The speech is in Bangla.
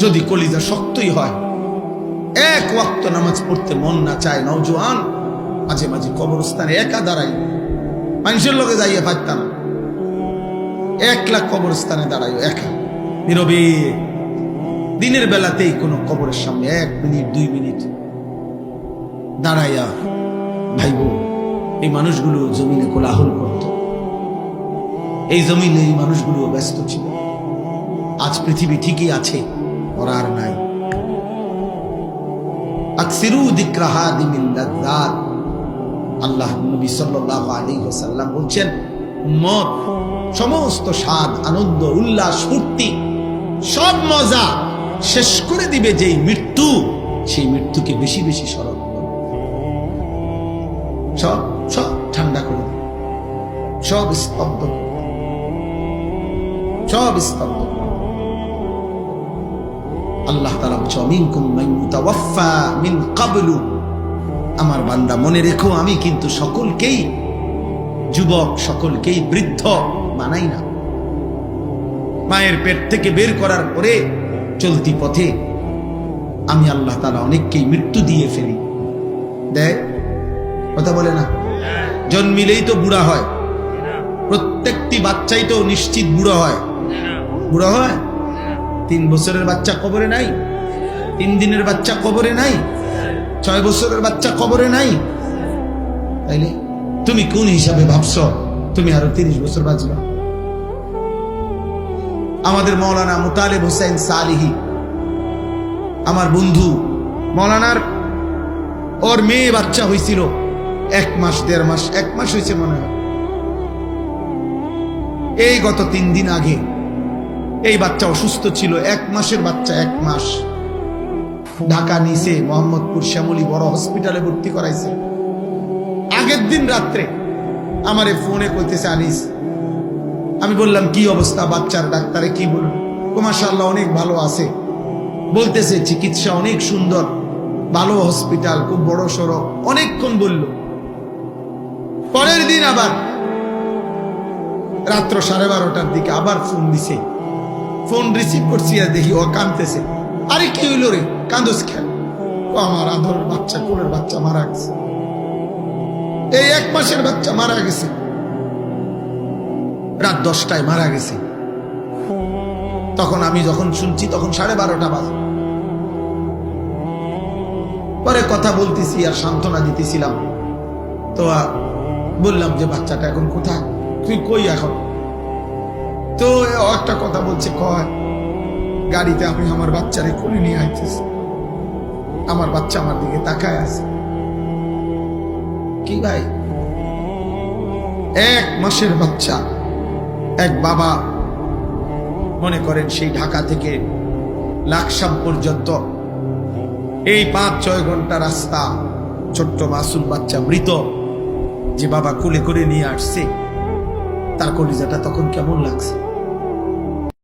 যদি কলিজা শক্তই হয়, এক ওয়াক্ত নামাজ পড়তে মন না চায়, নওজোয়ান মাঝে মাঝে কবরস্থানে একা দাঁড়াই, মানুষের লোকে যাইয়া পারতাম না, একলা কবরস্থানে দাঁড়াই একা নীরবে, দিনের বেলাতেই কোনো কবরের সামনে 1 মিনিট 2 মিনিট দাঁড়াইয়া ভাইব। এই মানুষগুলো জমিনে কোলাহল করত, এই জমিনে এই মানুষগুলো ব্যস্ত ছিল। আজ পৃথিবী ঠিকই আছে, ওরা আর নাই। আকসিরু যিকরা হাদিমিল লাযযাত, আল্লাহ নবী সাল্লাল্লাহু আলাইহি ওয়াসাল্লাম বলছেন, উম্মত সমস্ত স্বাদ, আনন্দ, উল্লাস, ফুর্তি, সব মজা শেষ করে দিবে যেই মৃত্যু, সেই মৃত্যুকে বেশি বেশি স্মরণ করো। সব সব ঠান্ডা করে দিবে, সব স্তব্ধ করে দিবে, সব স্তব্ধ করে দিবে। আল্লাহ তাআলা বলেন, মিনকুম মান ইউতাওয়াফা মিন ক্বাবলু, আমার বান্দা মনে রেখো, আমি কিন্তু সকলকেই যুবক, সকলকেই বৃদ্ধ মানাই না। মায়ের পেট থেকে বের করার পরে চলতি পথে আমি আল্লাহ তাআলা অনেককেই মৃত্যু দিয়ে ফেলি। দেখ কথা বলে না, জন্মিলেই তো বুড়া হয়, প্রত্যেকটি বাচ্চাই তো নিশ্চিত বুড়ো হয়। বুড়ো হয় 3 বছরের বাচ্চা কবরে নাই, 3 দিনের বাচ্চা কবরে নাই, 6 বছরের বাচ্চা কবরে নাই। তাইলে তুমি কোন হিসাবে ভাবছো তুমি আরো 30 বছর বাঁচবা? আমাদের মাওলানা মুতালেব হোসেন সালিহি, আমার বন্ধু, মাওলানার ওর মেয়ে বাচ্চা হয়েছিল 1 মাস 1.5 মাস, 1 মাস হয়েছে মনে হয়। এই গত 3 দিন আগে এই বাচ্চা অসুস্থ ছিল, 1 মাসের বাচ্চা, 1 মাস। ঢাকা নিচে মোহাম্মদপুর শ্যামলী বড় হসপিটালে ভর্তি করাইছে। আগের দিন রাত্রে আমারে ফোনে কইতেছে, আনিস, আমি বললাম কি অবস্থা বাচ্চার? ডাক্তারে কি বলল? মাশাআল্লাহ অনেক ভালো আছে, বলতেছে চিকিৎসা অনেক সুন্দর, ভালো হসপিটাল, খুব বড় সড়ো, অনেকক্ষণ বলল। পরের দিন আবার রাত্র 12:30টার দিকে আবার ফোন দিছে, ফোন রিসিভ করছি আর দেখি ও কাঁদতেছে। আরে কি হইল রে, কান্দোস কেন? আমার আদর বাচ্চা, কোলের বাচ্চা মারা গেছে, এই 1 মাসের বাচ্চা মারা গেছে, রাত 10টায় মারা গেছে। তখন আমি যখন শুনছি তখন 12:30 বাজে। পরে কথা বলতেছি আর সান্ত্বনা দিতেছিলাম, তো বললাম যে বাচ্চাটা এখন কোথায়, তুই কই এখন? তো একটা কথা বলছে, কয় গাড়িতে আমি আমার বাচ্চারে কোলে নিয়ে আইতেছি, আমার বাচ্চা আমার দিকে তাকায় আছে। কি ভাই, 1 মাসের বাচ্চা, এক বাবা, মনে করেন সেই ঢাকা থেকে লাকসাম পর্যন্ত এই 5-6 ঘন্টা রাস্তা, ছোট্ট মাসুম বাচ্চা মৃত, যে বাবা কোলে করে নিয়ে আসছে, তার কলিজাটা তখন কেমন লাগছে?